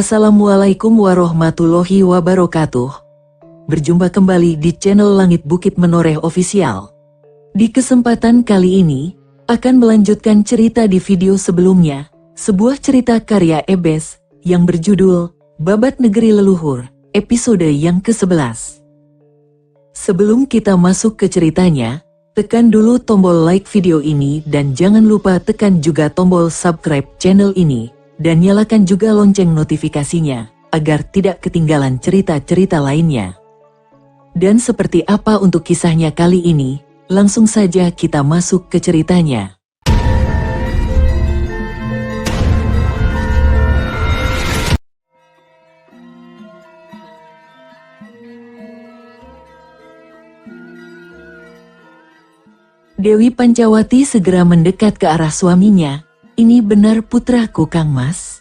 Assalamualaikum warahmatullahi wabarakatuh. Berjumpa kembali di channel Langit Bukit Menoreh Official. Di kesempatan kali ini, akan melanjutkan cerita di video sebelumnya, sebuah cerita karya Ebes, yang berjudul, Babat Negeri Leluhur, episode yang ke-11. Sebelum kita masuk ke ceritanya, tekan dulu tombol like video ini dan jangan lupa tekan juga tombol subscribe channel ini, dan nyalakan juga lonceng notifikasinya, agar tidak ketinggalan cerita-cerita lainnya. Dan seperti apa untuk kisahnya kali ini, langsung saja kita masuk ke ceritanya. Dewi Pancawati segera mendekat ke arah suaminya. Ini benar putraku, Kang Mas.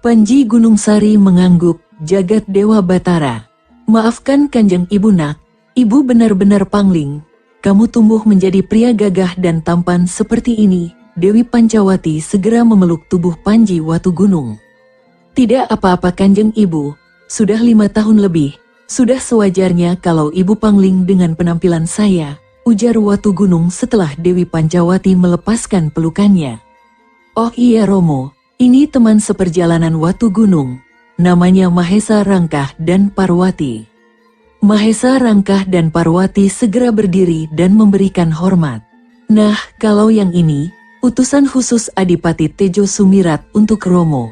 Panji Gunung Sari mengangguk, jagat Dewa Batara. Maafkan Kanjeng Ibu nak, Ibu benar-benar pangling. Kamu tumbuh menjadi pria gagah dan tampan seperti ini. Dewi Pancawati segera memeluk tubuh Panji Watu Gunung. Tidak apa-apa Kanjeng Ibu, sudah 5 tahun lebih. Sudah sewajarnya kalau Ibu pangling dengan penampilan saya, ujar Watu Gunung setelah Dewi Pancawati melepaskan pelukannya. Oh iya Romo, ini teman seperjalanan Watu Gunung. Namanya Mahesa Rangkah dan Parwati. Mahesa Rangkah dan Parwati segera berdiri dan memberikan hormat. Nah, kalau yang ini, utusan khusus Adipati Tejo Sumirat untuk Romo.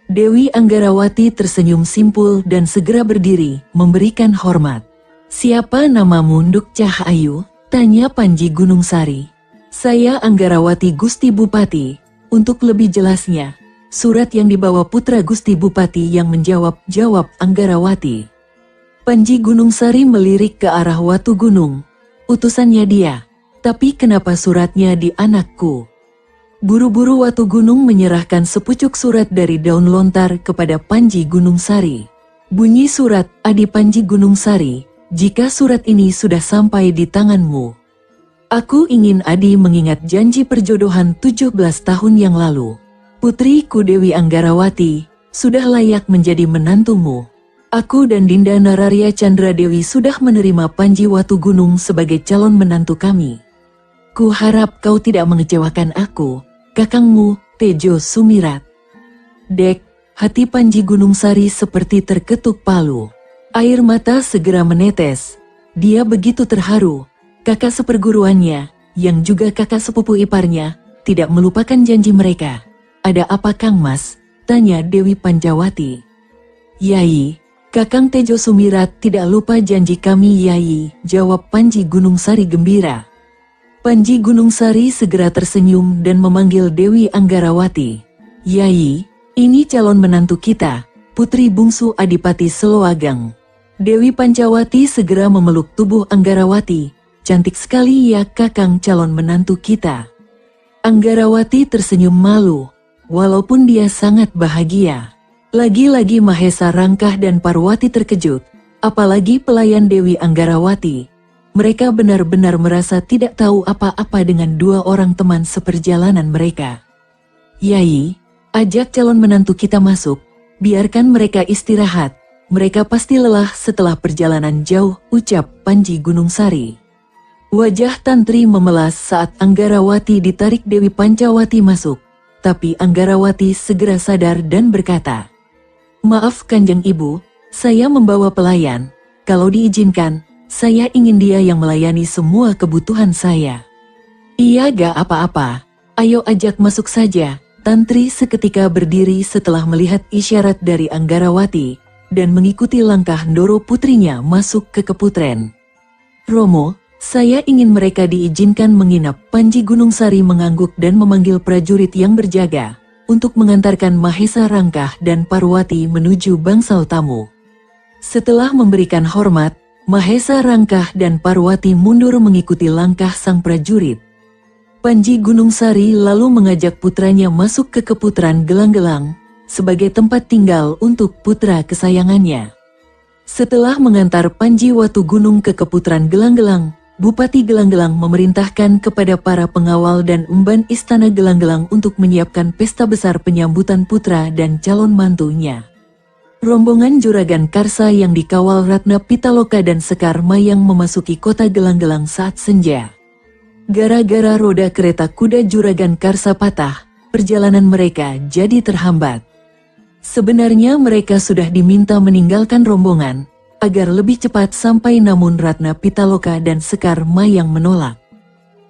Dewi Anggarawati tersenyum simpul dan segera berdiri, memberikan hormat. Siapa namamu Nduk Cahayu? Tanya Panji Gunung Sari. Saya Anggarawati Gusti Bupati. Untuk lebih jelasnya, surat yang dibawa putra Gusti Bupati yang jawab Anggarawati. Panji Gunung Sari melirik ke arah Watu Gunung. Utusannya dia, tapi kenapa suratnya di anakku? Buru-buru Watu Gunung menyerahkan sepucuk surat dari daun lontar kepada Panji Gunung Sari. Bunyi surat, Adi Panji Gunung Sari, jika surat ini sudah sampai di tanganmu. Aku ingin Adi mengingat janji perjodohan 17 tahun yang lalu. Putriku Dewi Anggarawati, sudah layak menjadi menantumu. Aku dan Dinda Nararya Chandra Dewi sudah menerima Panji Watu Gunung sebagai calon menantu kami. Ku harap kau tidak mengecewakan aku, kakangmu, Tejo Sumirat. Dek, hati Panji Gunung Sari seperti terketuk palu. Air mata segera menetes. Dia begitu terharu. Kakak seperguruannya, yang juga kakak sepupu iparnya, tidak melupakan janji mereka. Ada apa Kang Mas? Tanya Dewi Pancawati. Yai, Kakang Tejo Sumirat tidak lupa janji kami Yai, jawab Panji Gunung Sari gembira. Panji Gunung Sari segera tersenyum dan memanggil Dewi Anggarawati. Yai, ini calon menantu kita, putri bungsu Adipati Seloagang. Dewi Pancawati segera memeluk tubuh Anggarawati. Cantik sekali ya kakang calon menantu kita. Anggarawati tersenyum malu, walaupun dia sangat bahagia. Lagi-lagi Mahesa Rangkah dan Parwati terkejut, apalagi pelayan Dewi Anggarawati. Mereka benar-benar merasa tidak tahu apa-apa dengan dua orang teman seperjalanan mereka. Yai, ajak calon menantu kita masuk, biarkan mereka istirahat. Mereka pasti lelah setelah perjalanan jauh, ucap Panji Gunung Sari. Wajah Tantri memelas saat Anggarawati ditarik Dewi Pancawati masuk, tapi Anggarawati segera sadar dan berkata, Maaf Kanjeng Ibu, saya membawa pelayan, kalau diizinkan, saya ingin dia yang melayani semua kebutuhan saya. Iya gak apa-apa, ayo ajak masuk saja. Tantri seketika berdiri setelah melihat isyarat dari Anggarawati, dan mengikuti langkah Ndoro putrinya masuk ke keputren. Romo, saya ingin mereka diizinkan menginap. Panji Gunung Sari mengangguk dan memanggil prajurit yang berjaga untuk mengantarkan Mahesa Rangkah dan Parwati menuju bangsal tamu. Setelah memberikan hormat, Mahesa Rangkah dan Parwati mundur mengikuti langkah sang prajurit. Panji Gunung Sari lalu mengajak putranya masuk ke keputran Gelang-Gelang sebagai tempat tinggal untuk putra kesayangannya. Setelah mengantar Panji Watu Gunung ke keputran Gelang-Gelang, Bupati Gelang-Gelang memerintahkan kepada para pengawal dan emban istana Gelang-Gelang untuk menyiapkan pesta besar penyambutan putra dan calon mantunya. Rombongan Juragan Karsa yang dikawal Ratna Pitaloka dan Sekar Mayang memasuki kota Gelang-Gelang saat senja. Gara-gara roda kereta kuda Juragan Karsa patah, perjalanan mereka jadi terhambat. Sebenarnya mereka sudah diminta meninggalkan rombongan, agar lebih cepat sampai, namun Ratna Pitaloka dan Sekar Mayang menolak.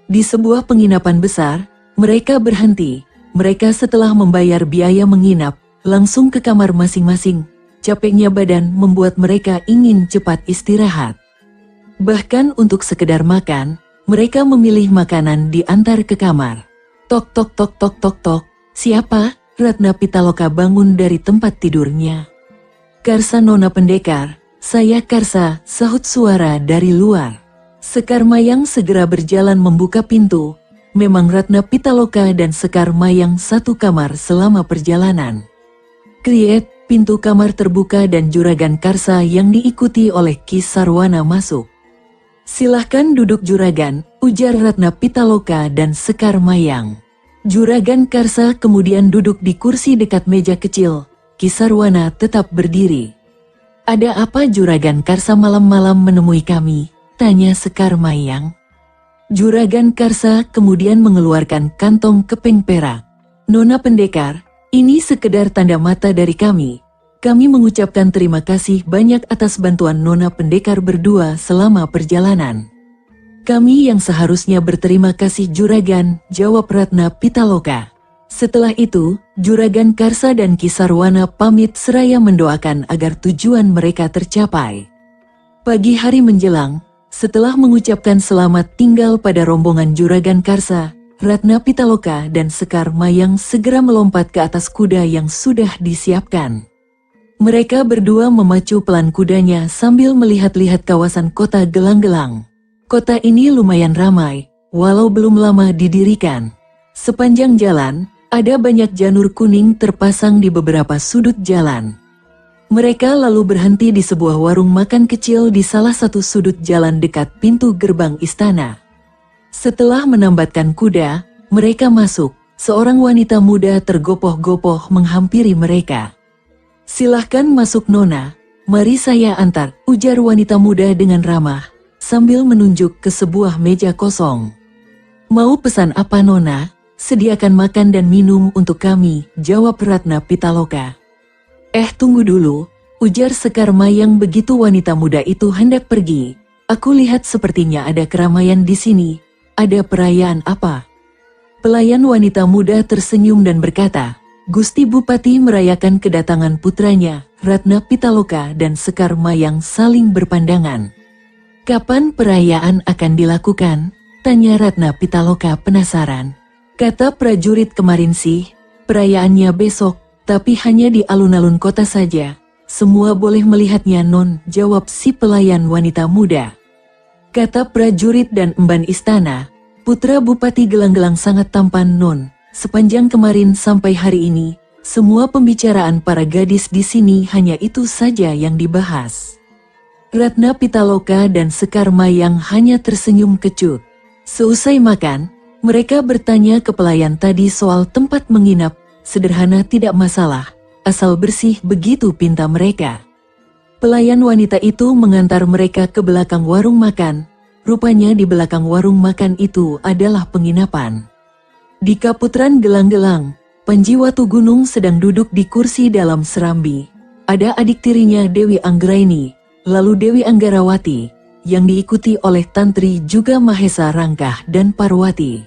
Di sebuah penginapan besar, mereka berhenti. Mereka setelah membayar biaya menginap, langsung ke kamar masing-masing. Capeknya badan membuat mereka ingin cepat istirahat. Bahkan untuk sekedar makan, mereka memilih makanan diantar ke kamar. Tok tok tok tok tok tok. Siapa? Ratna Pitaloka bangun dari tempat tidurnya. Karsa Nona Pendekar. Saya Karsa, sahut suara dari luar. Sekar Mayang segera berjalan membuka pintu. Memang Ratna Pitaloka dan Sekar Mayang satu kamar selama perjalanan. Kriet, pintu kamar terbuka dan Juragan Karsa yang diikuti oleh Ki Sarwana masuk. Silahkan duduk Juragan, ujar Ratna Pitaloka dan Sekar Mayang. Juragan Karsa kemudian duduk di kursi dekat meja kecil. Ki Sarwana tetap berdiri. Ada apa Juragan Karsa malam-malam menemui kami? Tanya Sekar Mayang. Juragan Karsa kemudian mengeluarkan kantong kepeng perak. Nona Pendekar, ini sekedar tanda mata dari kami. Kami mengucapkan terima kasih banyak atas bantuan Nona Pendekar berdua selama perjalanan. Kami yang seharusnya berterima kasih Juragan, jawab Ratna Pitaloka. Setelah itu, Juragan Karsa dan Ki Sarwana pamit seraya mendoakan agar tujuan mereka tercapai. Pagi hari menjelang, setelah mengucapkan selamat tinggal pada rombongan Juragan Karsa, Ratna Pitaloka dan Sekar Mayang segera melompat ke atas kuda yang sudah disiapkan. Mereka berdua memacu pelan kudanya sambil melihat-lihat kawasan kota Gelang-Gelang. Kota ini lumayan ramai, walau belum lama didirikan. Sepanjang jalan, ada banyak janur kuning terpasang di beberapa sudut jalan. Mereka lalu berhenti di sebuah warung makan kecil di salah satu sudut jalan dekat pintu gerbang istana. Setelah menambatkan kuda, mereka masuk. Seorang wanita muda tergopoh-gopoh menghampiri mereka. Silahkan masuk Nona, mari saya antar, ujar wanita muda dengan ramah, sambil menunjuk ke sebuah meja kosong. Mau pesan apa Nona? Sediakan makan dan minum untuk kami, jawab Ratna Pitaloka. Tunggu dulu, ujar Sekar Mayang begitu wanita muda itu hendak pergi. Aku lihat sepertinya ada keramaian di sini. Ada perayaan apa? Pelayan wanita muda tersenyum dan berkata, Gusti Bupati merayakan kedatangan putranya, Ratna Pitaloka dan Sekar Mayang saling berpandangan. Kapan perayaan akan dilakukan? Tanya Ratna Pitaloka penasaran. Kata prajurit kemarin sih, perayaannya besok, tapi hanya di alun-alun kota saja. Semua boleh melihatnya non, jawab si pelayan wanita muda. Kata prajurit dan emban istana, putra Bupati Gelang-Gelang sangat tampan non. Sepanjang kemarin sampai hari ini, semua pembicaraan para gadis di sini hanya itu saja yang dibahas. Ratna Pitaloka dan Sekar Mayang hanya tersenyum kecut. Seusai makan, mereka bertanya ke pelayan tadi soal tempat menginap. Sederhana tidak masalah, asal bersih, begitu pinta mereka. Pelayan wanita itu mengantar mereka ke belakang warung makan. Rupanya di belakang warung makan itu adalah penginapan. Di Kaputran Gelang-Gelang, Panji Watugunung sedang duduk di kursi dalam serambi. Ada adik tirinya Dewi Anggraini, lalu Dewi Anggarawati, yang diikuti oleh Tantri juga Mahesa Rangkah dan Parwati.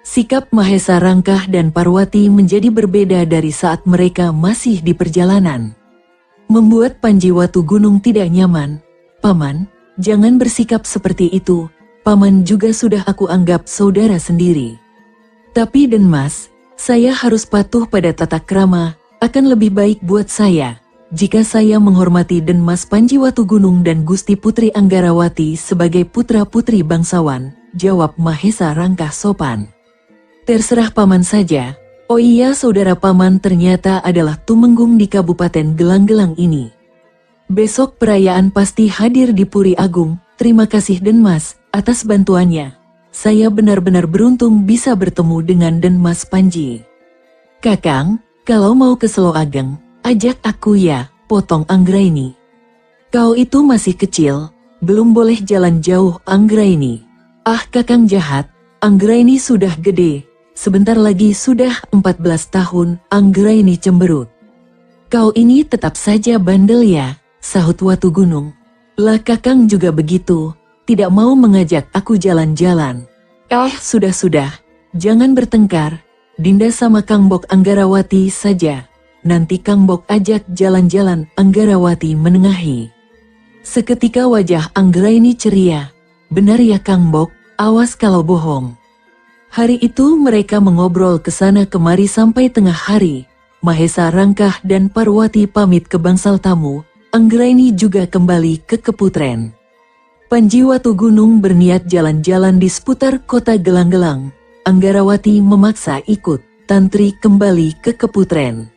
Sikap Mahesa Rangkah dan Parwati menjadi berbeda dari saat mereka masih di perjalanan. Membuat Panji Watugunung tidak nyaman. Paman, jangan bersikap seperti itu, Paman juga sudah aku anggap saudara sendiri. Tapi Den Mas, saya harus patuh pada tata krama, akan lebih baik buat saya jika saya menghormati Den Mas Panji Watugunung dan Gusti Putri Anggarawati sebagai putra-putri bangsawan, jawab Mahesa Rangkah sopan. Terserah Paman saja. Oh iya, saudara Paman ternyata adalah tumenggung di Kabupaten Gelang-Gelang ini. Besok perayaan pasti hadir di Puri Agung. Terima kasih Den Mas atas bantuannya. Saya benar-benar beruntung bisa bertemu dengan Den Mas Panji. Kakang, kalau mau ke Selo Ageng, ajak aku ya, potong Anggraini. Kau itu masih kecil, belum boleh jalan jauh Anggraini. Ah kakang jahat, Anggraini sudah gede, sebentar lagi sudah 14 tahun, Anggraini cemberut. Kau ini tetap saja bandel ya, sahut Watu Gunung. Lah kakang juga begitu, tidak mau mengajak aku jalan-jalan. Sudah, jangan bertengkar, Dinda sama Kang Bok Anggarawati saja. Nanti Kang Bok ajak jalan-jalan, Anggarawati menengahi. Seketika wajah Anggraini ceria. Benar ya Kang Bok, awas kalau bohong. Hari itu mereka mengobrol kesana kemari sampai tengah hari. Mahesa Rangkah dan Parwati pamit ke bangsal tamu, Anggraini juga kembali ke Keputren. Panji Watu Gunung berniat jalan-jalan di seputar kota Gelang-Gelang. Anggarawati memaksa ikut, Tantri kembali ke Keputren.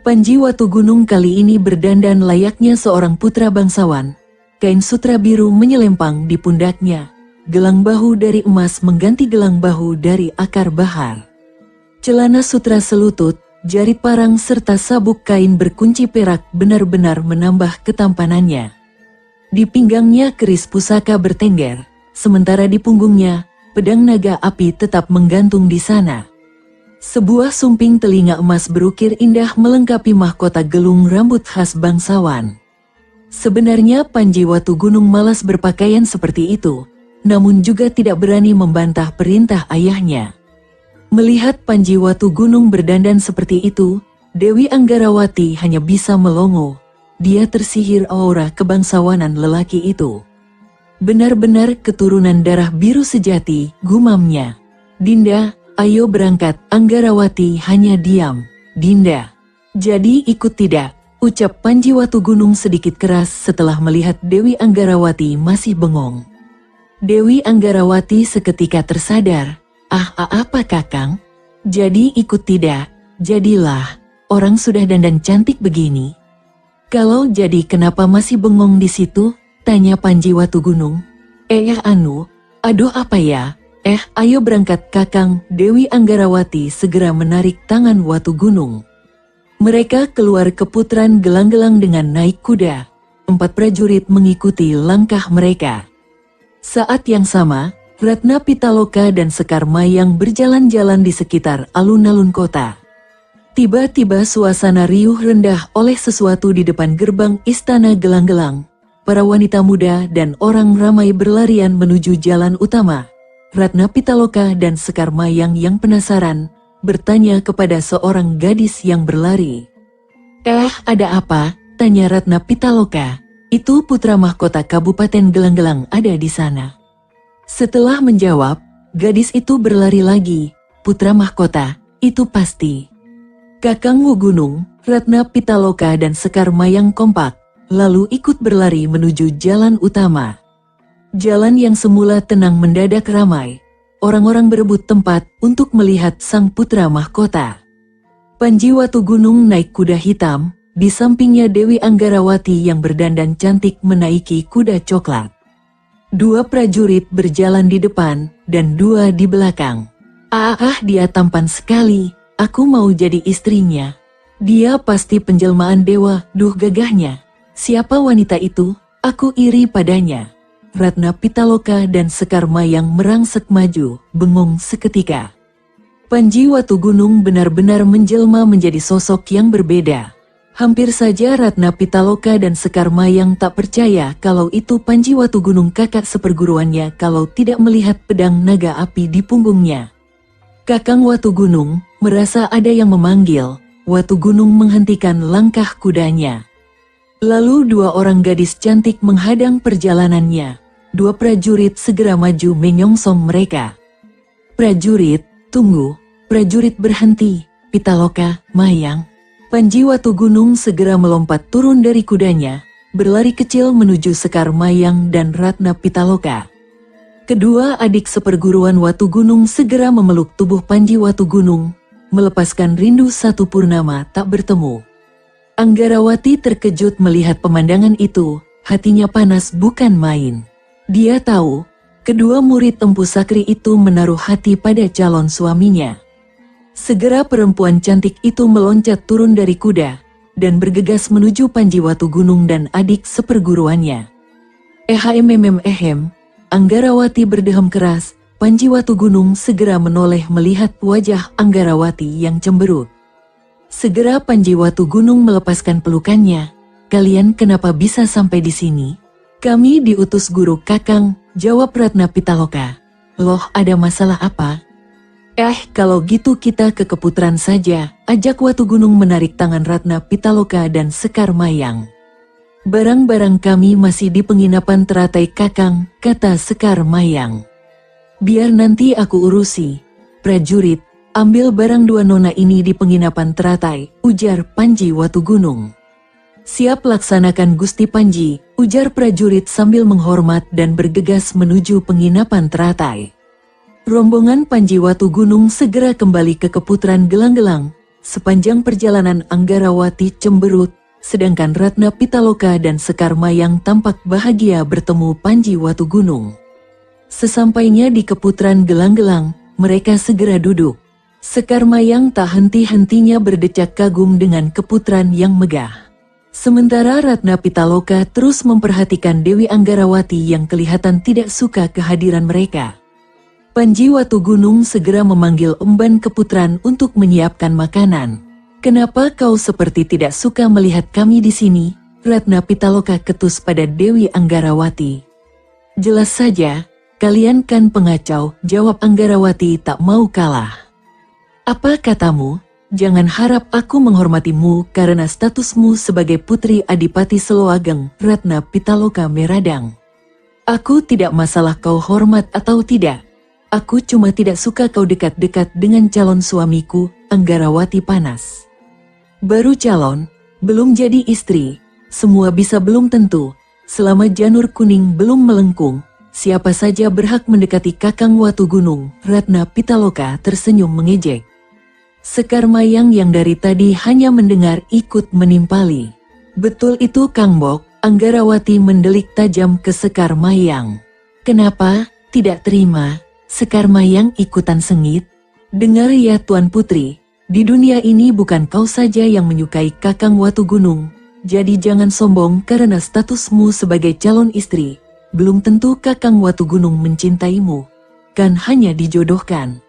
Panji Watu Gunung kali ini berdandan layaknya seorang putra bangsawan. Kain sutra biru menyelempang di pundaknya. Gelang bahu dari emas mengganti gelang bahu dari akar bahar. Celana sutra selutut, jarit parang serta sabuk kain berkunci perak benar-benar menambah ketampanannya. Di pinggangnya keris pusaka bertengger, sementara di punggungnya, pedang naga api tetap menggantung di sana. Sebuah sumping telinga emas berukir indah melengkapi mahkota gelung rambut khas bangsawan. Sebenarnya Panji Watu Gunung malas berpakaian seperti itu, namun juga tidak berani membantah perintah ayahnya. Melihat Panji Watu Gunung berdandan seperti itu, Dewi Anggarawati hanya bisa melongo. Dia tersihir aura kebangsawanan lelaki itu. Benar-benar keturunan darah biru sejati, gumamnya. Dinda, ayo berangkat. Anggarawati hanya diam. Dinda, jadi ikut tidak? Ucap Panji Watu Gunung sedikit keras setelah melihat Dewi Anggarawati masih bengong. Dewi Anggarawati seketika tersadar. Apa kakang? Jadi ikut tidak? Jadilah, orang sudah dandan cantik begini. Kalau jadi kenapa masih bengong di situ? Tanya Panji Watu Gunung. Aduh apa ya? Ayo berangkat kakang. Dewi Anggarawati segera menarik tangan Watu Gunung. Mereka keluar Keputren Gelang-Gelang dengan naik kuda. 4 prajurit mengikuti langkah mereka. Saat yang sama, Ratna Pitaloka dan Sekar Mayang berjalan-jalan di sekitar alun-alun kota. Tiba-tiba suasana riuh rendah oleh sesuatu di depan gerbang istana Gelang-Gelang. Para wanita muda dan orang ramai berlarian menuju jalan utama. Ratna Pitaloka dan Sekar Mayang yang penasaran, bertanya kepada seorang gadis yang berlari. Ada apa? Tanya Ratna Pitaloka. Itu putra mahkota Kabupaten Gelang-Gelang ada di sana. Setelah menjawab, gadis itu berlari lagi. Putra mahkota, itu pasti. Kakang Wu Gunung, Ratna Pitaloka dan Sekar Mayang kompak, lalu ikut berlari menuju jalan utama. Jalan yang semula tenang mendadak ramai. Orang-orang berebut tempat untuk melihat sang putra mahkota. Panji Watu Gunung naik kuda hitam, di sampingnya Dewi Anggarawati yang berdandan cantik menaiki kuda coklat. 2 prajurit berjalan di depan, dan 2 di belakang. Dia tampan sekali, aku mau jadi istrinya. Dia pasti penjelmaan dewa, duh gagahnya. Siapa wanita itu? Aku iri padanya. Ratna Pitaloka dan Sekar Mayang merangsek maju, bengong seketika. Panji Watu Gunung benar-benar menjelma menjadi sosok yang berbeda. Hampir saja Ratna Pitaloka dan Sekar Mayang tak percaya kalau itu Panji Watu Gunung kakak seperguruannya kalau tidak melihat pedang naga api di punggungnya. Kakang Watu Gunung merasa ada yang memanggil. Watu Gunung menghentikan langkah kudanya. Lalu 2 orang gadis cantik menghadang perjalanannya. 2 prajurit segera maju menyongsong mereka. Prajurit, tunggu. Prajurit berhenti. Pitaloka, Mayang. Panji Watu Gunung segera melompat turun dari kudanya, berlari kecil menuju Sekar Mayang dan Ratna Pitaloka. Kedua adik seperguruan Watu Gunung segera memeluk tubuh Panji Watu Gunung, melepaskan rindu satu purnama tak bertemu. Anggarawati terkejut melihat pemandangan itu, hatinya panas bukan main. Dia tahu, kedua murid Empu Sakri itu menaruh hati pada calon suaminya. Segera perempuan cantik itu meloncat turun dari kuda, dan bergegas menuju Panji Watu Gunung dan adik seperguruannya. Anggarawati berdehem keras. Panji Watu Gunung segera menoleh melihat wajah Anggarawati yang cemberut. Segera Panji Watu Gunung melepaskan pelukannya. "Kalian kenapa bisa sampai di sini?" "Kami diutus guru Kakang," jawab Ratna Pitaloka. "Loh, ada masalah apa?" Kalau gitu kita ke Keputaran saja," ajak Watu Gunung menarik tangan Ratna Pitaloka dan Sekar Mayang. "Barang-barang kami masih di penginapan teratai Kakang," kata Sekar Mayang. "Biar nanti aku urusi." "Prajurit, ambil barang dua nona ini di penginapan teratai," ujar Panji Watu Gunung. "Siap laksanakan Gusti Panji," ujar prajurit sambil menghormat dan bergegas menuju penginapan teratai. Rombongan Panji Watu Gunung segera kembali ke Keputaran Gelang-Gelang. Sepanjang perjalanan Anggarawati cemberut, sedangkan Ratna Pitaloka dan Sekar Mayang tampak bahagia bertemu Panji Watu Gunung. Sesampainya di Keputaran Gelang-Gelang, mereka segera duduk. Sekar Mayang tak henti-hentinya berdecak kagum dengan keputaran yang megah. Sementara Ratna Pitaloka terus memperhatikan Dewi Anggarawati yang kelihatan tidak suka kehadiran mereka. Panji Watu Gunung segera memanggil emban keputaran untuk menyiapkan makanan. "Kenapa kau seperti tidak suka melihat kami di sini?" Ratna Pitaloka ketus pada Dewi Anggarawati. "Jelas saja, kalian kan pengacau," jawab Anggarawati tak mau kalah. "Apa katamu? Jangan harap aku menghormatimu karena statusmu sebagai putri Adipati Seloageng," Ratna Pitaloka meradang. "Aku tidak masalah kau hormat atau tidak. Aku cuma tidak suka kau dekat-dekat dengan calon suamiku," Anggarawati panas. "Baru calon, belum jadi istri, semua bisa belum tentu. Selama janur kuning belum melengkung, siapa saja berhak mendekati Kakang Watu Gunung," Ratna Pitaloka tersenyum mengejek. Sekar Mayang yang dari tadi hanya mendengar ikut menimpali. "Betul itu Kang Bok," Anggarawati mendelik tajam ke Sekar Mayang. "Kenapa? Tidak terima?" Sekar Mayang ikutan sengit. "Dengar ya Tuan Putri, di dunia ini bukan kau saja yang menyukai Kakang Watu Gunung, jadi jangan sombong karena statusmu sebagai calon istri. Belum tentu Kakang Watu Gunung mencintaimu, kan hanya dijodohkan."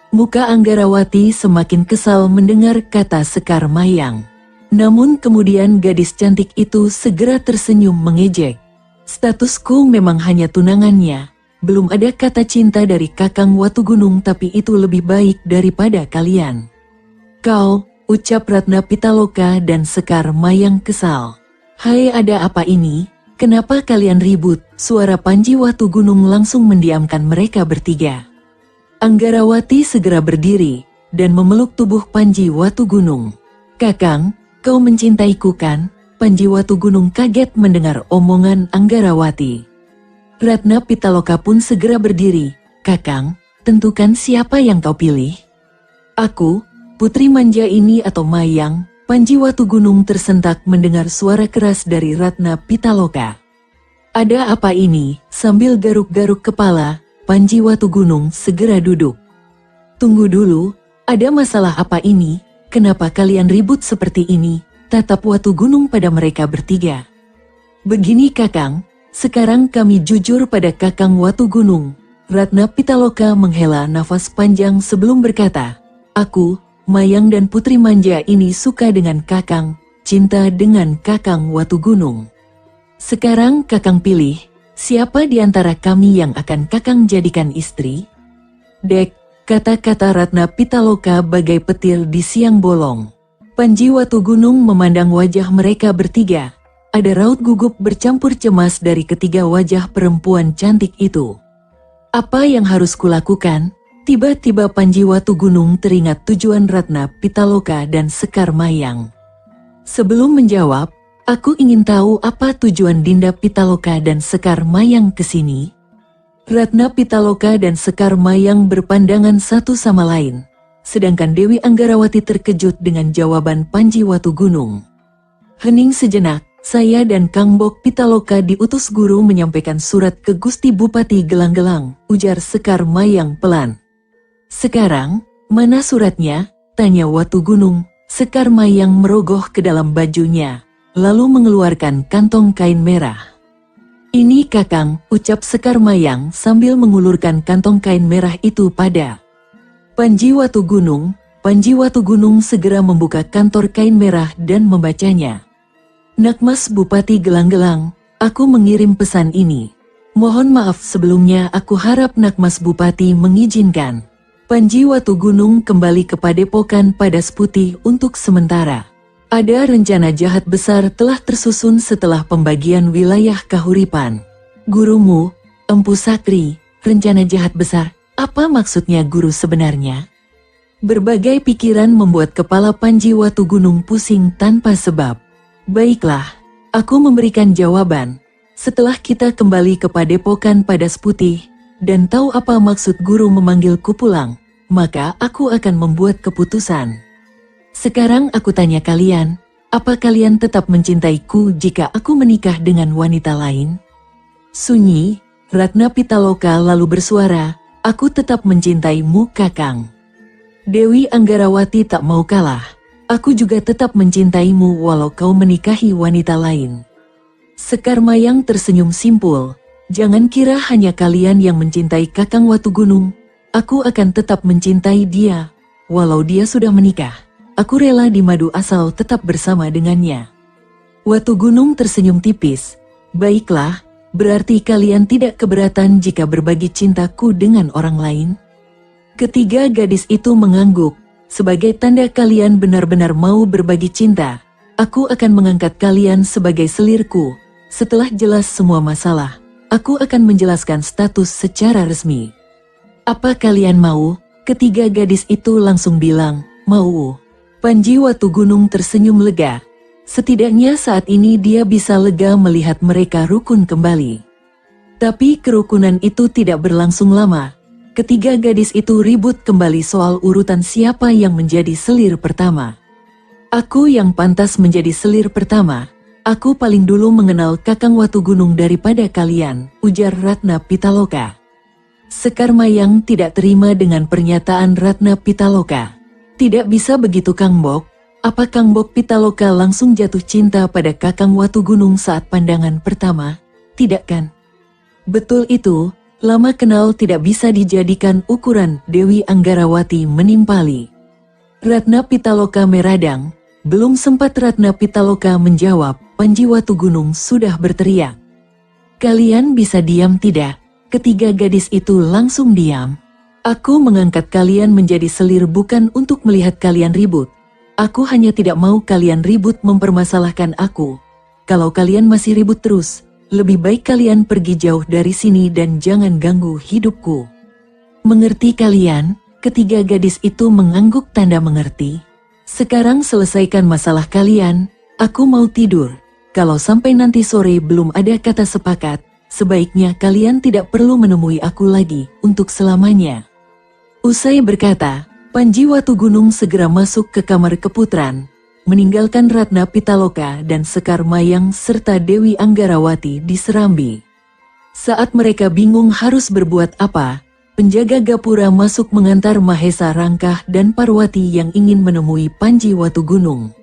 Muka Anggarawati semakin kesal mendengar kata Sekar Mayang. Namun kemudian gadis cantik itu segera tersenyum mengejek. "Statusku memang hanya tunangannya. Belum ada kata cinta dari Kakang Watu Gunung, tapi itu lebih baik daripada kalian." "Kau," ucap Ratna Pitaloka dan Sekar Mayang kesal. "Hai, ada apa ini? Kenapa kalian ribut?" Suara Panji Watu Gunung langsung mendiamkan mereka bertiga. Anggarawati segera berdiri dan memeluk tubuh Panji Watu Gunung. "Kakang, kau mencintaiku kan?" Panji Watu Gunung kaget mendengar omongan Anggarawati. Ratna Pitaloka pun segera berdiri. "Kakang, tentukan siapa yang kau pilih." "Aku, putri manja ini atau Mayang?" Panji Watu Gunung tersentak mendengar suara keras dari Ratna Pitaloka. "Ada apa ini?" Sambil garuk-garuk kepala, Panji Watu Gunung segera duduk. "Tunggu dulu, ada masalah apa ini? Kenapa kalian ribut seperti ini?" tatap Watu Gunung pada mereka bertiga. "Begini Kakang, sekarang kami jujur pada Kakang Watu Gunung." Ratna Pitaloka menghela nafas panjang sebelum berkata, "Aku, Mayang dan Putri Manja ini suka dengan Kakang, cinta dengan Kakang Watu Gunung. Sekarang Kakang pilih, siapa di antara kami yang akan Kakang jadikan istri?" "Dek," kata-kata Ratna Pitaloka bagai petir di siang bolong. Panji Watu Gunung memandang wajah mereka bertiga. Ada raut gugup bercampur cemas dari ketiga wajah perempuan cantik itu. "Apa yang harus kulakukan?" Tiba-tiba Panji Watu Gunung teringat tujuan Ratna Pitaloka dan Sekar Mayang. Sebelum menjawab, "Aku ingin tahu apa tujuan Dinda Pitaloka dan Sekar Mayang ke sini?" Ratna Pitaloka dan Sekar Mayang berpandangan satu sama lain, sedangkan Dewi Anggarawati terkejut dengan jawaban Panji Watu Gunung. Hening sejenak, "Saya dan Kang Bok Pitaloka diutus guru menyampaikan surat ke Gusti Bupati Gelang-Gelang," ujar Sekar Mayang pelan. "Sekarang, mana suratnya?" tanya Watu Gunung. Sekar Mayang merogoh ke dalam bajunya, lalu mengeluarkan kantong kain merah. "Ini Kakang," ucap Sekar Mayang sambil mengulurkan kantong kain merah itu pada Panji Watu Gunung. Panji Watu Gunung segera membuka kantor kain merah dan membacanya. "Nakmas Bupati Gelang-Gelang, aku mengirim pesan ini. Mohon maaf sebelumnya, aku harap Nakmas Bupati mengizinkan Panji Watu Gunung kembali ke Padepokan Padas Putih untuk sementara. Ada rencana jahat besar telah tersusun setelah pembagian wilayah Kahuripan. Gurumu, Empu Sakri, rencana jahat besar, apa maksudnya guru sebenarnya?" Berbagai pikiran membuat kepala Panji Watu Gunung pusing tanpa sebab. "Baiklah, aku memberikan jawaban. Setelah kita kembali ke Padepokan Padas Putih, dan tahu apa maksud guru memanggilku pulang, maka aku akan membuat keputusan. Sekarang aku tanya kalian, apa kalian tetap mencintaiku jika aku menikah dengan wanita lain?" Sunyi, Ratna Pitaloka lalu bersuara, "Aku tetap mencintaimu Kakang." Dewi Anggarawati tak mau kalah. "Aku juga tetap mencintaimu walau kau menikahi wanita lain." Sekar Mayang tersenyum simpul, "Jangan kira hanya kalian yang mencintai Kakang Watu Gunung. Aku akan tetap mencintai dia, walau dia sudah menikah. Aku rela di madu asal tetap bersama dengannya." Watu Gunung tersenyum tipis. "Baiklah, berarti kalian tidak keberatan jika berbagi cintaku dengan orang lain?" Ketiga gadis itu mengangguk. "Sebagai tanda kalian benar-benar mau berbagi cinta, aku akan mengangkat kalian sebagai selirku. Setelah jelas semua masalah, aku akan menjelaskan status secara resmi." "Apa kalian mau?" Ketiga gadis itu langsung bilang, "Mau." Panji Watu Gunung tersenyum lega. Setidaknya saat ini dia bisa lega melihat mereka rukun kembali. Tapi kerukunan itu tidak berlangsung lama. Ketiga gadis itu ribut kembali soal urutan siapa yang menjadi selir pertama. "Aku yang pantas menjadi selir pertama. Aku paling dulu mengenal Kakang Watu Gunung daripada kalian," ujar Ratna Pitaloka. Sekar Mayang tidak terima dengan pernyataan Ratna Pitaloka. "Tidak bisa begitu Kang Bok. Apa Kang Bok Pitaloka langsung jatuh cinta pada Kakang Watu Gunung saat pandangan pertama? Tidak kan?" "Betul itu, lama kenal tidak bisa dijadikan ukuran," Dewi Anggarawati menimpali. Ratna Pitaloka meradang. Belum sempat Ratna Pitaloka menjawab, Panji Watu Gunung sudah berteriak, "Kalian bisa diam tidak?" Ketiga gadis itu langsung diam. "Aku mengangkat kalian menjadi selir bukan untuk melihat kalian ribut. Aku hanya tidak mau kalian ribut mempermasalahkan aku. Kalau kalian masih ribut terus, lebih baik kalian pergi jauh dari sini dan jangan ganggu hidupku. Mengerti kalian?" Ketiga gadis itu mengangguk tanda mengerti. "Sekarang selesaikan masalah kalian, aku mau tidur. Kalau sampai nanti sore belum ada kata sepakat, sebaiknya kalian tidak perlu menemui aku lagi untuk selamanya." Usai berkata, Panji Watu Gunung segera masuk ke kamar keputran, meninggalkan Ratna Pitaloka dan Sekar Mayang serta Dewi Anggarawati di serambi. Saat mereka bingung harus berbuat apa, penjaga gapura masuk mengantar Mahesa Rangkah dan Parwati yang ingin menemui Panji Watu Gunung.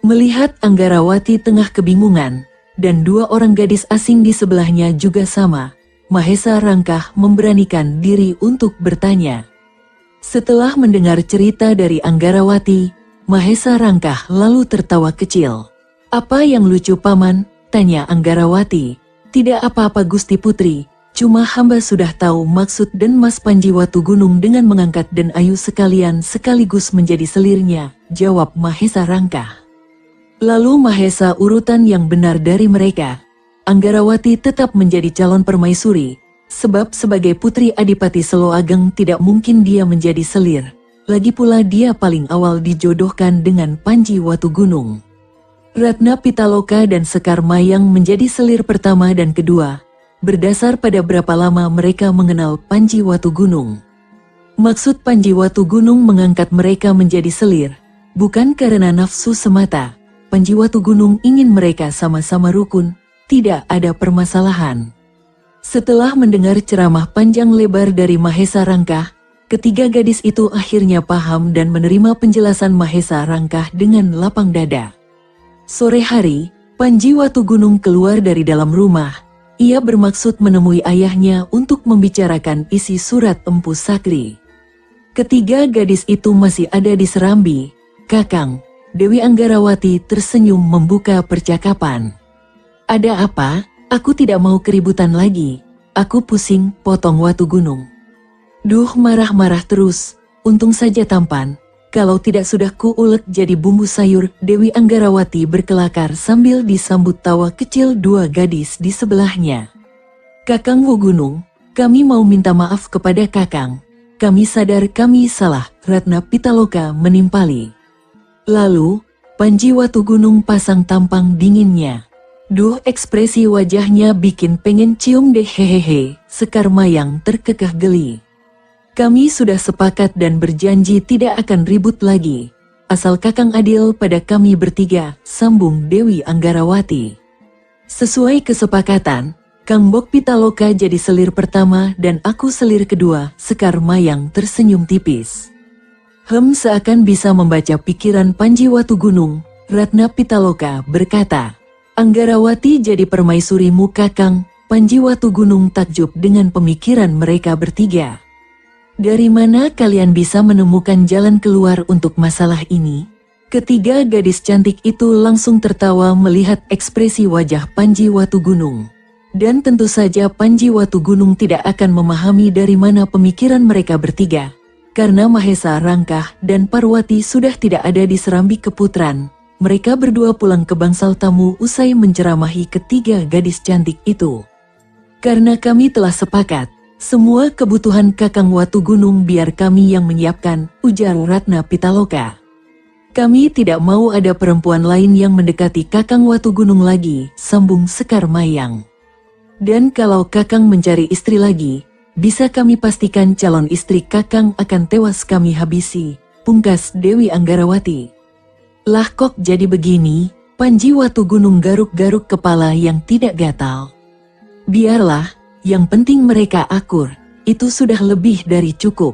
Melihat Anggarawati tengah kebingungan, dan dua orang gadis asing di sebelahnya juga sama, Mahesa Rangkah memberanikan diri untuk bertanya. Setelah mendengar cerita dari Anggarawati, Mahesa Rangkah lalu tertawa kecil. "Apa yang lucu Paman?" tanya Anggarawati. "Tidak apa-apa Gusti Putri, cuma hamba sudah tahu maksud dan Mas Panji Watu Gunung dengan mengangkat dan Ayu sekaligus menjadi selirnya," jawab Mahesa Rangkah. Lalu Mahesa urutan yang benar dari mereka. Anggarawati tetap menjadi calon permaisuri, sebab sebagai putri Adipati Selo Ageng tidak mungkin dia menjadi selir. Lagi pula dia paling awal dijodohkan dengan Panji Watu Gunung. Ratna Pitaloka dan Sekar Mayang menjadi selir pertama dan kedua, berdasar pada berapa lama mereka mengenal Panji Watu Gunung. Maksud Panji Watu Gunung mengangkat mereka menjadi selir, bukan karena nafsu semata. Panji Watu Gunung ingin mereka sama-sama rukun, tidak ada permasalahan. Setelah mendengar ceramah panjang lebar dari Mahesa Rangkah, Ketiga gadis itu akhirnya paham dan menerima penjelasan Mahesa Rangkah dengan lapang dada. Sore hari, Panji Watugunung keluar dari dalam rumah. Ia bermaksud menemui ayahnya untuk membicarakan isi surat Empu Sakri. Ketiga gadis itu masih ada di Serambi. "Kakang," Dewi Anggarawati tersenyum membuka percakapan. "Ada apa? Aku tidak mau keributan lagi. Aku pusing," potong Watugunung. "Duh, marah-marah terus. Untung saja tampan. Kalau tidak sudah kuulek jadi bumbu sayur," Dewi Anggarawati berkelakar sambil disambut tawa kecil dua gadis di sebelahnya. "Kakang Wugunung, kami mau minta maaf kepada Kakang. Kami sadar kami salah," Ratna Pitaloka menimpali. Lalu, Panji Watugunung pasang tampang dinginnya. "Duh, ekspresi wajahnya bikin pengen cium deh, hehehe," Sekar Mayang terkekeh geli. "Kami sudah sepakat dan berjanji tidak akan ribut lagi. Asal Kakang adil pada kami bertiga," sambung Dewi Anggarawati. "Sesuai kesepakatan, Kang Bok Pitaloka jadi selir pertama dan aku selir kedua," Sekar Mayang tersenyum tipis. Seakan bisa membaca pikiran Panji Watugunung, Ratna Pitaloka berkata, "Anggarawati jadi permaisurimu Kakang." Panji Watugunung takjub dengan pemikiran mereka bertiga. "Dari mana kalian bisa menemukan jalan keluar untuk masalah ini?" Ketiga gadis cantik itu langsung tertawa melihat ekspresi wajah Panji Watugunung. Dan tentu saja Panji Watugunung tidak akan memahami dari mana pemikiran mereka bertiga. Karena Mahesa Rangkah dan Parwati sudah tidak ada di Serambi Keputran, mereka berdua pulang ke bangsal tamu usai menceramahi ketiga gadis cantik itu. "Karena kami telah sepakat, semua kebutuhan Kakang Watugunung biar kami yang menyiapkan," ujar Ratna Pitaloka. "Kami tidak mau ada perempuan lain yang mendekati Kakang Watugunung lagi," sambung Sekar Mayang. "Dan kalau Kakang mencari istri lagi, bisa kami pastikan calon istri Kakang akan tewas kami habisi," pungkas Dewi Anggarawati. "Lah kok jadi begini?" Panji Watugunung garuk-garuk kepala yang tidak gatal. "Biarlah. Yang penting mereka akur, itu sudah lebih dari cukup.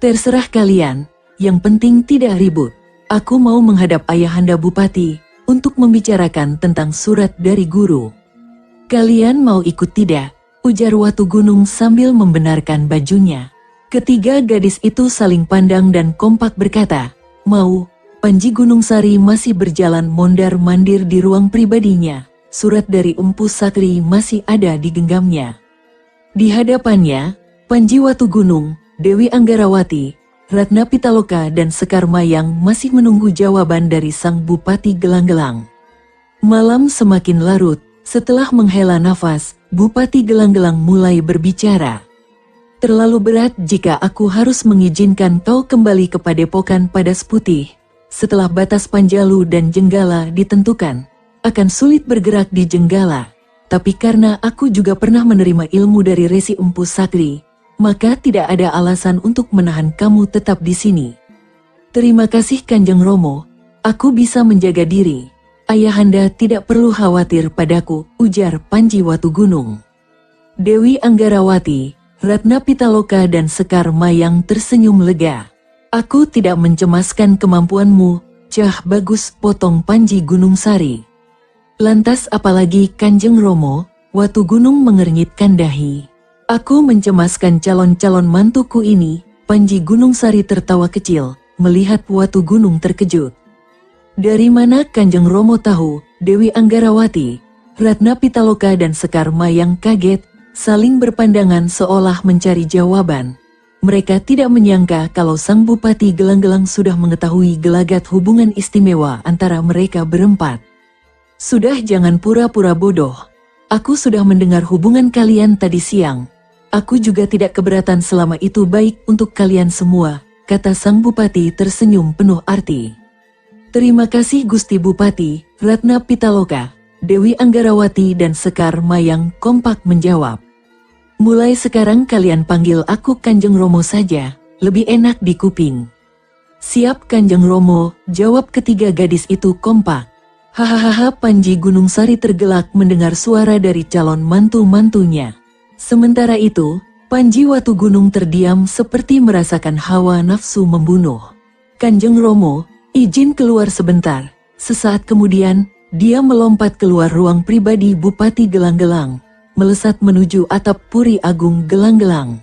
Terserah kalian, yang penting tidak ribut. Aku mau menghadap Ayahanda Bupati untuk membicarakan tentang surat dari guru. Kalian mau ikut tidak?" ujar Watugunung sambil membenarkan bajunya. Ketiga gadis itu saling pandang dan kompak berkata, "Mau." Panji Gunungsari masih berjalan mondar-mandir di ruang pribadinya. Surat dari Empu Sakri masih ada di genggamnya. Di hadapannya, Panji Watugunung, Dewi Anggarawati, Ratna Pitaloka dan Sekar Mayang masih menunggu jawaban dari sang Bupati Gelang-Gelang. Malam semakin larut, setelah menghela nafas, Bupati Gelang-Gelang mulai berbicara. "Terlalu berat jika aku harus mengizinkan kau kembali ke Padepokan Padas Putih. Setelah batas Panjalu dan Jenggala ditentukan, akan sulit bergerak di Jenggala. Tapi karena aku juga pernah menerima ilmu dari Resi Empu Sakri, maka tidak ada alasan untuk menahan kamu tetap di sini." "Terima kasih Kanjeng Romo, aku bisa menjaga diri. Ayahanda tidak perlu khawatir padaku," ujar Panji Watugunung. Dewi Anggarawati, Ratna Pitaloka dan Sekar Mayang tersenyum lega. "Aku tidak mencemaskan kemampuanmu, Cah bagus," potong Panji Gunungsari. "Lantas apalagi Kanjeng Romo?" Watugunung mengernyitkan dahi. "Aku mencemaskan calon-calon mantuku ini." Panji Gunungsari tertawa kecil, melihat Watugunung terkejut. "Dari mana Kanjeng Romo tahu?" Dewi Anggarawati, Ratna Pitaloka dan Sekar Mayang kaget, saling berpandangan seolah mencari jawaban. Mereka tidak menyangka kalau sang Bupati Gelang-Gelang sudah mengetahui gelagat hubungan istimewa antara mereka berempat. "Sudah, jangan pura-pura bodoh. Aku sudah mendengar hubungan kalian tadi siang. Aku juga tidak keberatan selama itu baik untuk kalian semua," kata sang Bupati tersenyum penuh arti. "Terima kasih Gusti Bupati." Ratna Pitaloka, Dewi Anggarawati dan Sekar Mayang kompak menjawab. "Mulai sekarang kalian panggil aku Kanjeng Romo saja, lebih enak di kuping." "Siap Kanjeng Romo," jawab ketiga gadis itu kompak. Hahaha, Panji Gunungsari tergelak mendengar suara dari calon mantu-mantunya. Sementara itu, Panji Watu Gunung terdiam seperti merasakan hawa nafsu membunuh. Kanjeng Romo, izin keluar sebentar. Sesaat kemudian, dia melompat keluar ruang pribadi Bupati Gelang-Gelang, melesat menuju atap Puri Agung Gelang-Gelang.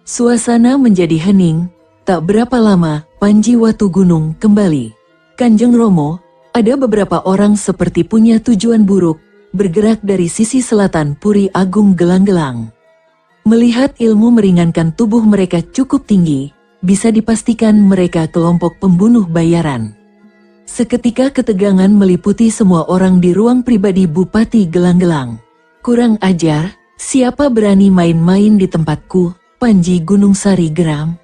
Suasana menjadi hening. Tak berapa lama, Panji Watu Gunung kembali. Kanjeng Romo, ada beberapa orang seperti punya tujuan buruk, bergerak dari sisi selatan Puri Agung Gelang-Gelang. Melihat ilmu meringankan tubuh mereka cukup tinggi, bisa dipastikan mereka kelompok pembunuh bayaran. Seketika ketegangan meliputi semua orang di ruang pribadi Bupati Gelang-Gelang. Kurang ajar, siapa berani main-main di tempatku? Panji Gunung Sari geram.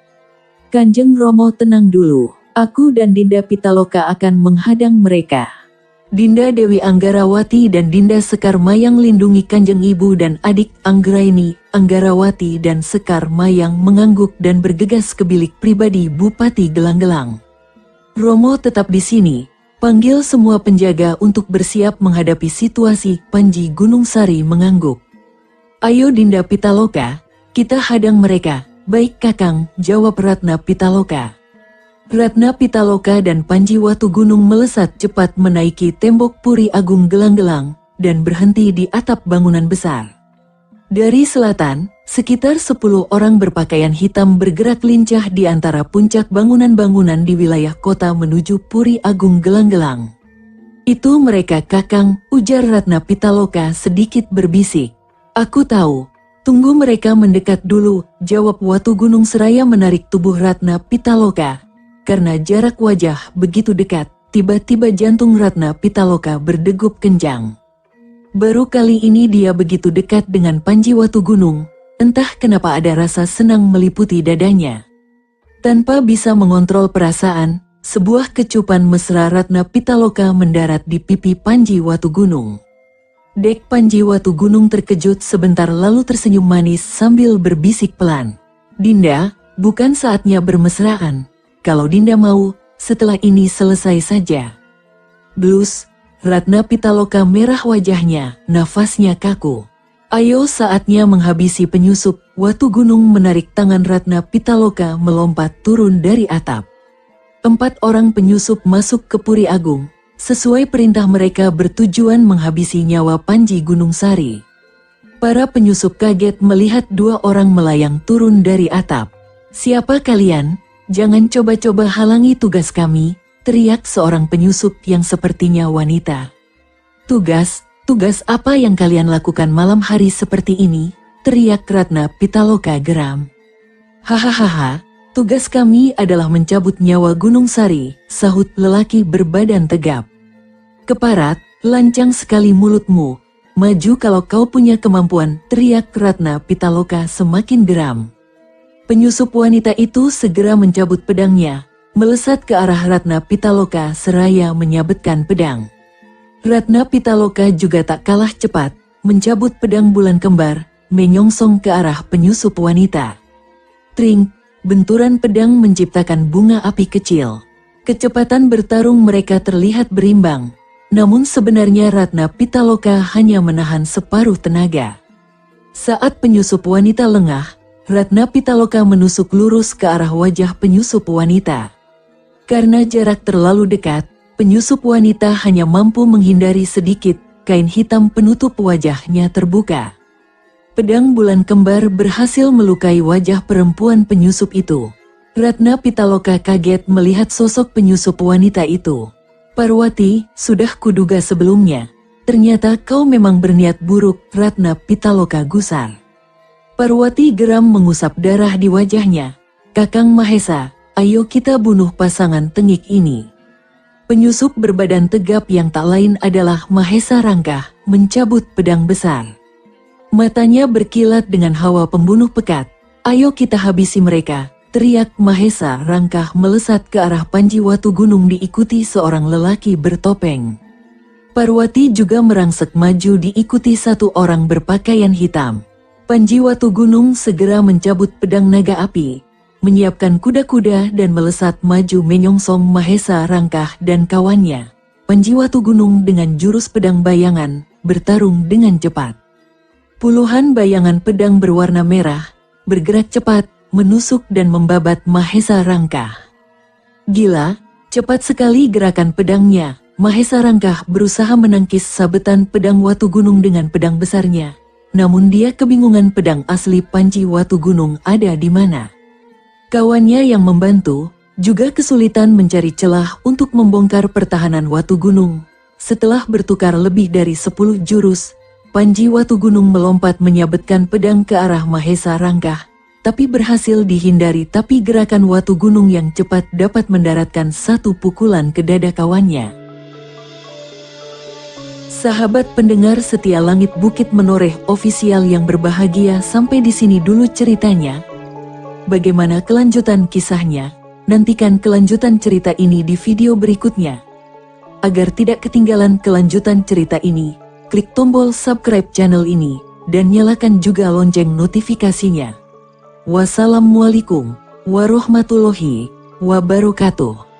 Kanjeng Romo tenang dulu, aku dan Dinda Pitaloka akan menghadang mereka. Dinda Dewi Anggarawati dan Dinda Sekar Mayang lindungi Kanjeng Ibu dan adik Anggraini, Anggarawati dan Sekar Mayang mengangguk dan bergegas ke bilik pribadi Bupati Gelang-Gelang. Romo tetap di sini, panggil semua penjaga untuk bersiap menghadapi situasi. Panji Gunung Sari mengangguk. Ayo Dinda Pitaloka, kita hadang mereka. Baik Kakang, jawab Ratna Pitaloka. Ratna Pitaloka dan Panji Watu Gunung melesat cepat menaiki tembok Puri Agung Gelang-Gelang dan berhenti di atap bangunan besar. Dari selatan, sekitar 10 orang berpakaian hitam bergerak lincah di antara puncak bangunan-bangunan di wilayah kota menuju Puri Agung Gelang-Gelang. Itu mereka Kakang, ujar Ratna Pitaloka sedikit berbisik. Aku tahu. Tunggu mereka mendekat dulu, jawab Watu Gunung seraya menarik tubuh Ratna Pitaloka. Karena jarak wajah begitu dekat, tiba-tiba jantung Ratna Pitaloka berdegup kencang. Baru kali ini dia begitu dekat dengan Panji Watu Gunung, entah kenapa ada rasa senang meliputi dadanya. Tanpa bisa mengontrol perasaan, sebuah kecupan mesra Ratna Pitaloka mendarat di pipi Panji Watu Gunung. Dek Panji Watu Gunung terkejut sebentar lalu tersenyum manis sambil berbisik pelan. Dinda, bukan saatnya bermesraan. Kalau Dinda mau, setelah ini selesai saja. Blus, Ratna Pitaloka merah wajahnya, nafasnya kaku. Ayo saatnya menghabisi penyusup. Watu Gunung menarik tangan Ratna Pitaloka melompat turun dari atap. 4 orang penyusup masuk ke Puri Agung. Sesuai perintah mereka bertujuan menghabisi nyawa Panji Gunung Sari. Para penyusup kaget melihat 2 orang melayang turun dari atap. Siapa kalian? Jangan coba-coba halangi tugas kami, teriak seorang penyusup yang sepertinya wanita. Tugas apa yang kalian lakukan malam hari seperti ini? Teriak Ratna Pitaloka geram. Hahaha, tugas kami adalah mencabut nyawa Gunung Sari, sahut lelaki berbadan tegap. Keparat, lancang sekali mulutmu. Maju kalau kau punya kemampuan, teriak Ratna Pitaloka semakin geram. Penyusup wanita itu segera mencabut pedangnya, melesat ke arah Ratna Pitaloka seraya menyabetkan pedang. Ratna Pitaloka juga tak kalah cepat, mencabut pedang bulan kembar, menyongsong ke arah penyusup wanita. Tring, benturan pedang menciptakan bunga api kecil. Kecepatan bertarung mereka terlihat berimbang. Namun sebenarnya Ratna Pitaloka hanya menahan separuh tenaga. Saat penyusup wanita lengah, Ratna Pitaloka menusuk lurus ke arah wajah penyusup wanita. Karena jarak terlalu dekat, penyusup wanita hanya mampu menghindari sedikit, kain hitam penutup wajahnya terbuka. Pedang bulan kembar berhasil melukai wajah perempuan penyusup itu. Ratna Pitaloka kaget melihat sosok penyusup wanita itu. Parwati, sudah kuduga sebelumnya. Ternyata kau memang berniat buruk, Ratna Pitaloka gusar. Parwati geram mengusap darah di wajahnya. Kakang Mahesa, ayo kita bunuh pasangan tengik ini. Penyusup berbadan tegap yang tak lain adalah Mahesa Rangkah, mencabut pedang besar. Matanya berkilat dengan hawa pembunuh pekat. Ayo kita habisi mereka. Teriak Mahesa Rangkah melesat ke arah Panji Watu Gunung diikuti seorang lelaki bertopeng. Parwati juga merangsek maju diikuti 1 orang berpakaian hitam. Panji Watu Gunung segera mencabut pedang naga api, menyiapkan kuda-kuda dan melesat maju menyongsong Mahesa Rangkah dan kawannya. Panji Watu Gunung dengan jurus pedang bayangan, bertarung dengan cepat. Puluhan bayangan pedang berwarna merah, bergerak cepat, menusuk dan membabat Mahesa Rangkah. Gila, cepat sekali gerakan pedangnya. Mahesa Rangkah berusaha menangkis sabetan pedang Watu Gunung dengan pedang besarnya. Namun dia kebingungan pedang asli Panji Watu Gunung ada di mana. Kawannya yang membantu juga kesulitan mencari celah untuk membongkar pertahanan Watu Gunung. Setelah bertukar lebih dari 10 jurus, Panji Watu Gunung melompat menyabetkan pedang ke arah Mahesa Rangkah, tapi berhasil dihindari. Tapi gerakan Watu Gunung yang cepat dapat mendaratkan satu pukulan ke dada kawannya. Sahabat pendengar setia Langit Bukit Menoreh ofisial yang berbahagia, sampai di sini dulu ceritanya. Bagaimana kelanjutan kisahnya? Nantikan kelanjutan cerita ini di video berikutnya. Agar tidak ketinggalan kelanjutan cerita ini, klik tombol subscribe channel ini, dan nyalakan juga lonceng notifikasinya. Wassalamualaikum warahmatullahi wabarakatuh.